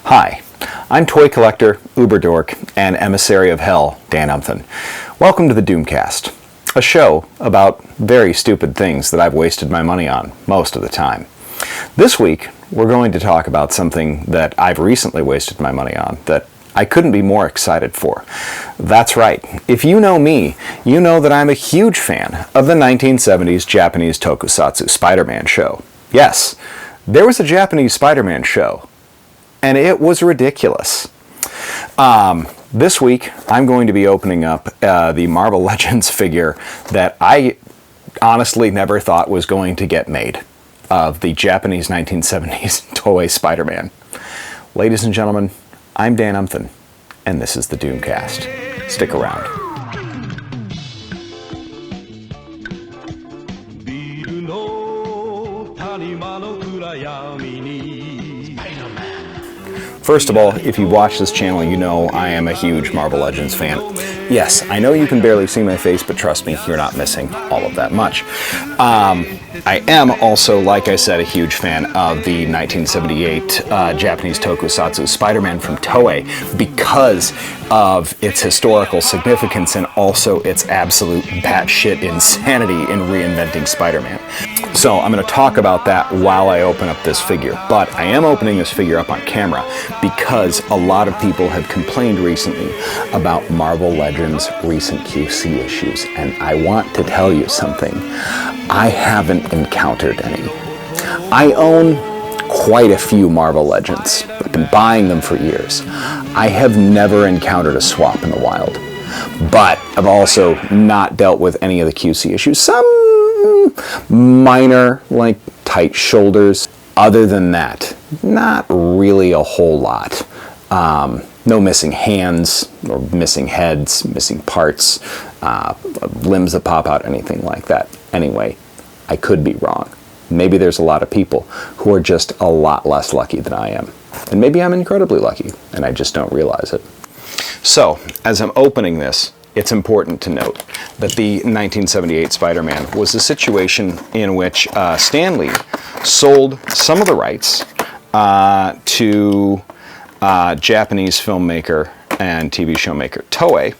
Hi, I'm toy collector, uber dork, and emissary of hell, Dan Umphin. Welcome to the Doomcast, a show about very stupid things that I've wasted my money on most of the time. This week, we're going to talk about something that I've recently wasted my money on that I couldn't be more excited for. That's right. If you know me, you know that I'm a huge fan of the 1970s Japanese tokusatsu Spider-Man show. Yes, there was a Japanese Spider-Man show, and it was ridiculous. This week, I'm going to be opening up the Marvel Legends figure that I honestly never thought was going to get made, of the Japanese 1970s Toei Spider-Man. Ladies and gentlemen, I'm Dan Umphin, and this is the Doomcast. Stick around. First of all, if you watch this channel, you know I am a huge Marvel Legends fan. Yes, I know you can barely see my face, but trust me, you're not missing all of that much. I am also, like I said, a huge fan of the 1978 Japanese tokusatsu Spider-Man from Toei because of its historical significance and also its absolute batshit insanity in reinventing Spider-Man. So I'm going to talk about that while I open up this figure, but I am opening this figure up on camera because a lot of people have complained recently about Marvel Legends' recent QC issues, and I want to tell you something. I haven't encountered any. I own quite a few Marvel Legends. I've been buying them for years. I have never encountered a swap in the wild, but I've also not dealt with any of the QC issues. Some minor, like tight shoulders. Other than that, not really a whole lot. No missing hands, or missing heads, missing parts, limbs that pop out, anything like that. Anyway, I could be wrong. Maybe there's a lot of people who are just a lot less lucky than I am. And maybe I'm incredibly lucky, and I just don't realize it. So, as I'm opening this, it's important to note that the 1978 Spider-Man was a situation in which Stan Lee sold some of the rights to Japanese filmmaker and TV show maker Toei,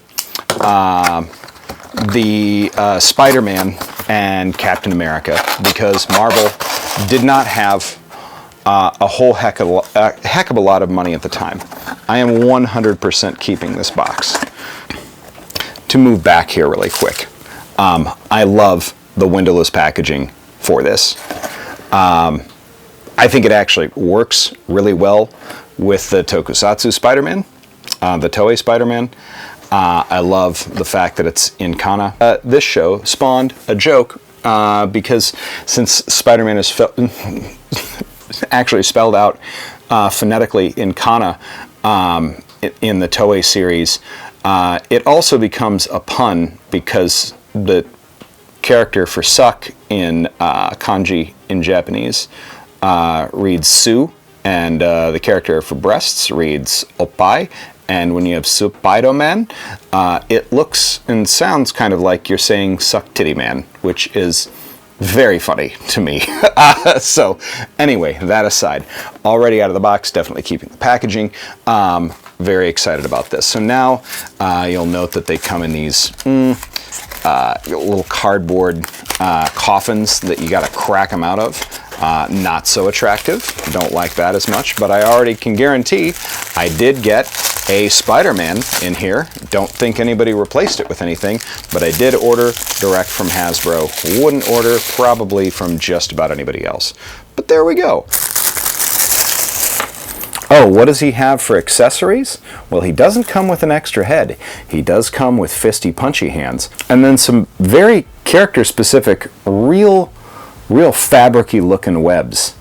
the Spider-Man and Captain America, because Marvel did not have a whole heck of a lot of money at the time. I am 100% keeping this box. To move back here really quick, I love the windowless packaging for this. I think it actually works really well with the Tokusatsu Spider-Man, the Toei Spider-Man. I love the fact that it's in kana. This show spawned a joke because since Spider-Man is actually spelled out phonetically in kana in the Toei series, it also becomes a pun because the character for suck in kanji in Japanese reads su, and the character for breasts reads oppai. And when you have Spider-Man, it looks and sounds kind of like you're saying suck titty man, which is very funny to me. So anyway, that aside, already out of the box, definitely keeping the packaging. Very excited about this. So now you'll note that they come in these little cardboard coffins that you got to crack them out of. Not so attractive. Don't like that as much, but I already can guarantee I did get a Spider-Man in here. Don't think anybody replaced it with anything, but I did order direct from Hasbro. Wouldn't order probably from just about anybody else. But there we go. Oh, what does he have for accessories? Well, he doesn't come with an extra head. He does come with fisty, punchy hands. And then some very character-specific, real fabric-y looking webs.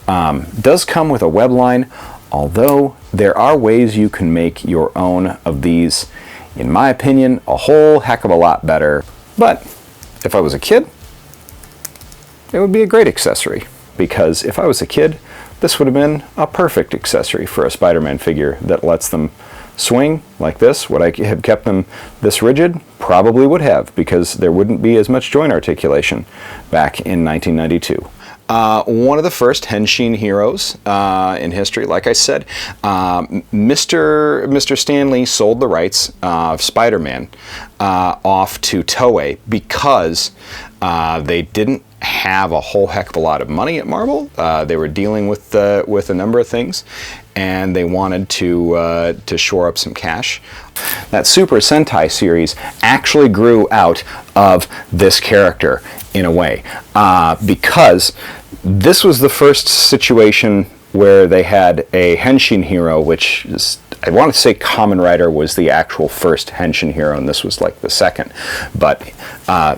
Does come with a web line, although there are ways you can make your own of these, in my opinion, a whole heck of a lot better. But if I was a kid, it would be a great accessory, because if I was a kid, this would have been a perfect accessory for a Spider-Man figure that lets them swing like this. Would I have kept them this rigid? Probably would have, because there wouldn't be as much joint articulation back in 1992. One of the first Henshin heroes in history, like I said. Mr. Stan Lee sold the rights of Spider-Man off to Toei because they didn't have a whole heck of a lot of money at Marvel. They were dealing with a number of things, and they wanted to shore up some cash. That Super Sentai series actually grew out of this character in a way, because this was the first situation where they had a Henshin hero, which is, I want to say Kamen Rider was the actual first Henshin hero, and this was like the second. But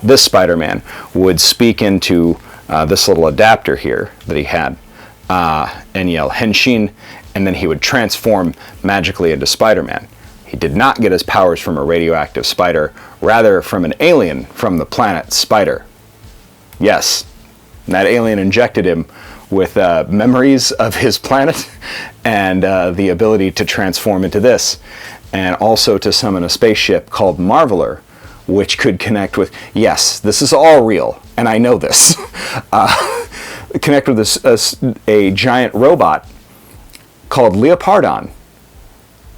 this Spider-Man would speak into this little adapter here that he had and yell Henshin, and then he would transform magically into Spider-Man. He did not get his powers from a radioactive spider, rather from an alien from the planet Spider. Yes, that alien injected him with memories of his planet and the ability to transform into this, and also to summon a spaceship called Marveler, which could connect with, yes, this is all real, and I know this, connect with a giant robot called Leopardon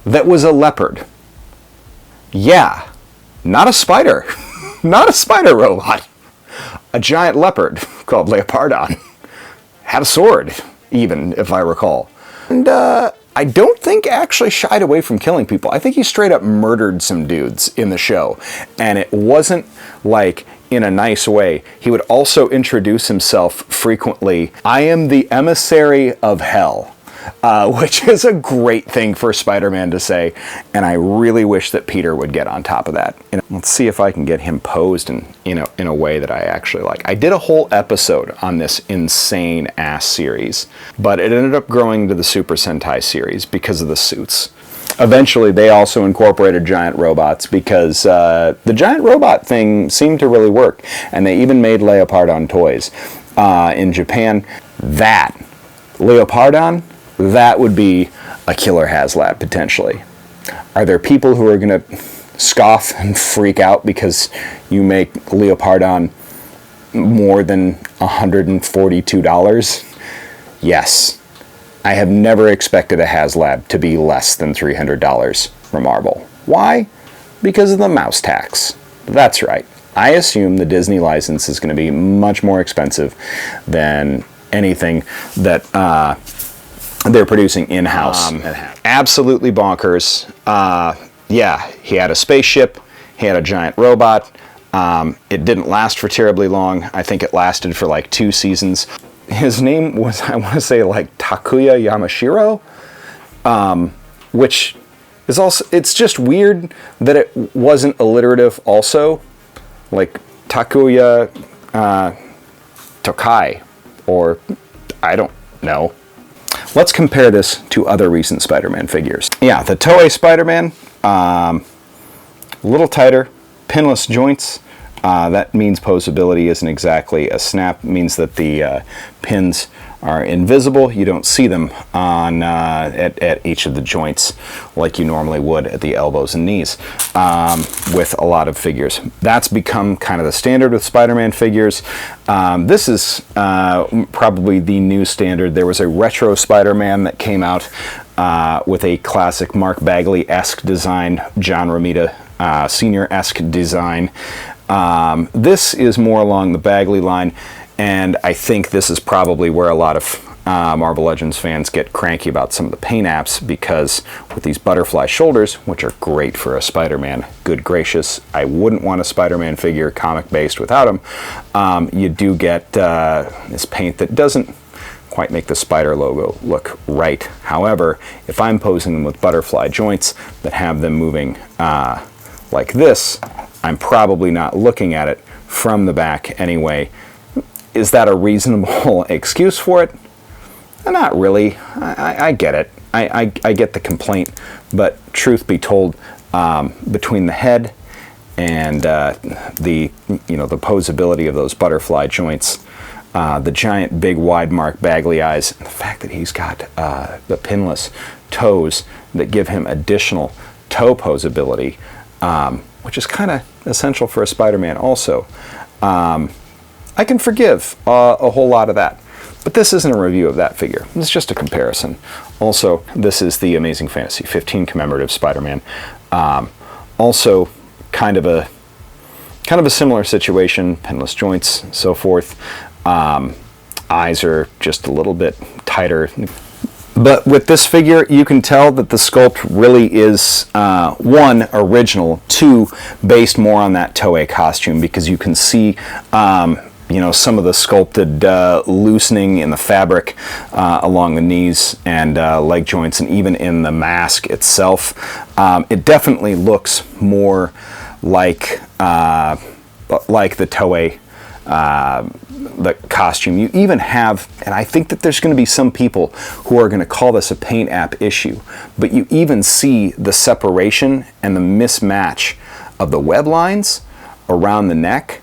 that was a leopard. Yeah, not a spider, not a spider robot. A giant leopard called Leopardon. Had a sword, even, if I recall. And I don't think actually shied away from killing people. I think he straight up murdered some dudes in the show. And it wasn't like in a nice way. He would also introduce himself frequently. I am the emissary of hell. Which is a great thing for Spider-Man to say, and I really wish that Peter would get on top of that. Let's see if I can get him posed in a way that I actually like. I did a whole episode on this insane ass series, but it ended up growing into the Super Sentai series because of the suits. Eventually, they also incorporated giant robots because the giant robot thing seemed to really work, and they even made Leopardon toys in Japan. That Leopardon, that would be a killer HasLab, potentially. Are there people who are going to scoff and freak out because you make Leopardon more than $142? Yes. I have never expected a HasLab to be less than $300 from Marvel. Why? Because of the mouse tax. That's right. I assume the Disney license is going to be much more expensive than anything that they're producing in-house. Absolutely bonkers. Yeah, he had a spaceship, he had a giant robot. It didn't last for terribly long. I think it lasted for like 2 seasons. His name was, I want to say, like Takuya Yamashiro, which is also, it's just weird that it wasn't alliterative also. Like Takuya Tokai, or I don't know. Let's compare this to other recent Spider-Man figures. Yeah, the Toei Spider-Man, a little tighter, pinless joints. That means posability isn't exactly a snap. It means that the pins are invisible. You don't see them on at each of the joints like you normally would at the elbows and knees with a lot of figures. That's become kind of the standard with Spider-Man figures. This is probably the new standard. There was a retro Spider-Man that came out with a classic Mark Bagley-esque design, John Romita Sr.-esque design. This is more along the Bagley line, and I think this is probably where a lot of Marvel Legends fans get cranky about some of the paint apps, because with these butterfly shoulders, which are great for a Spider-Man, good gracious, I wouldn't want a Spider-Man figure comic-based without him, you do get this paint that doesn't quite make the spider logo look right. However, if I'm posing them with butterfly joints that have them moving like this, I'm probably not looking at it from the back anyway. Is that a reasonable excuse for it? Not really. I get it. I get the complaint, but truth be told, between the head and the posability of those butterfly joints, the giant, big, wide Mark Bagley eyes, and the fact that he's got the pinless toes that give him additional toe posability, which is kind of essential for a Spider-Man also. I can forgive a whole lot of that. But this isn't a review of that figure. It's just a comparison. Also, this is the Amazing Fantasy 15 Commemorative Spider-Man. Also, kind of a similar situation, penless joints, so forth. Eyes are just a little bit tighter. But with this figure, you can tell that the sculpt really is, one, original, two, based more on that Toei costume, because you can see, you know, some of the sculpted loosening in the fabric along the knees and leg joints, and even in the mask itself. It definitely looks more like the Toei the costume. You even have, and I think that there's going to be some people who are going to call this a paint app issue, but you even see the separation and the mismatch of the web lines around the neck,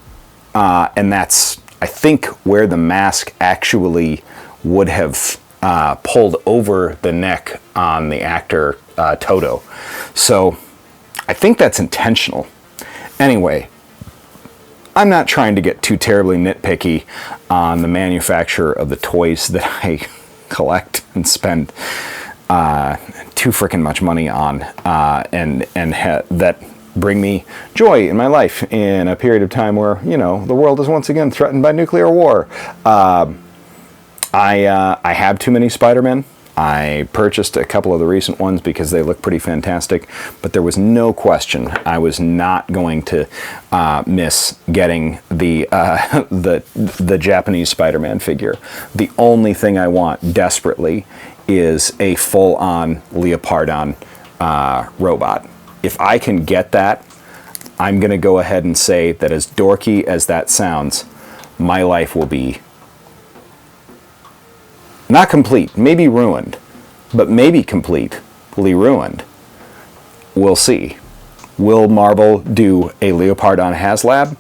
and that's, I think, where the mask actually would have pulled over the neck on the actor Toto. So I think that's intentional. Anyway, I'm not trying to get too terribly nitpicky on the manufacturer of the toys that I collect and spend too freaking much money on, and that bring me joy in my life in a period of time where, you know, the world is once again threatened by nuclear war. I have too many Spider-Men. I purchased a couple of the recent ones because they look pretty fantastic, but there was no question I was not going to miss getting the Japanese Spider-Man figure. The only thing I want desperately is a full-on Leopardon robot. If I can get that, I'm going to go ahead and say that, as dorky as that sounds, my life will be not complete, maybe ruined, but maybe completely ruined. We'll see. Will Marvel do a Leopardon HasLab?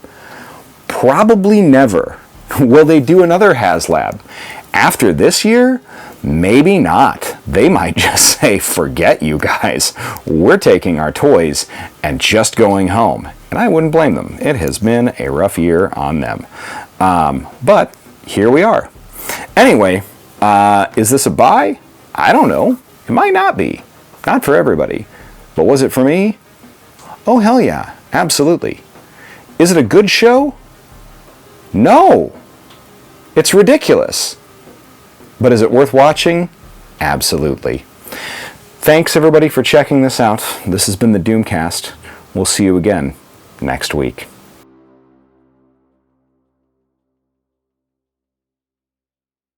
Probably never. Will they do another HasLab? After this year? Maybe not. They might just say, forget you guys. We're taking our toys and just going home. And I wouldn't blame them. It has been a rough year on them. But here we are. Anyway, is this a buy? I don't know. It might not be. Not for everybody. But was it for me? Oh, hell yeah. Absolutely. Is it a good show? No. It's ridiculous. But is it worth watching? Absolutely. Thanks, everybody, for checking this out. This has been the Doomcast. We'll see you again next week.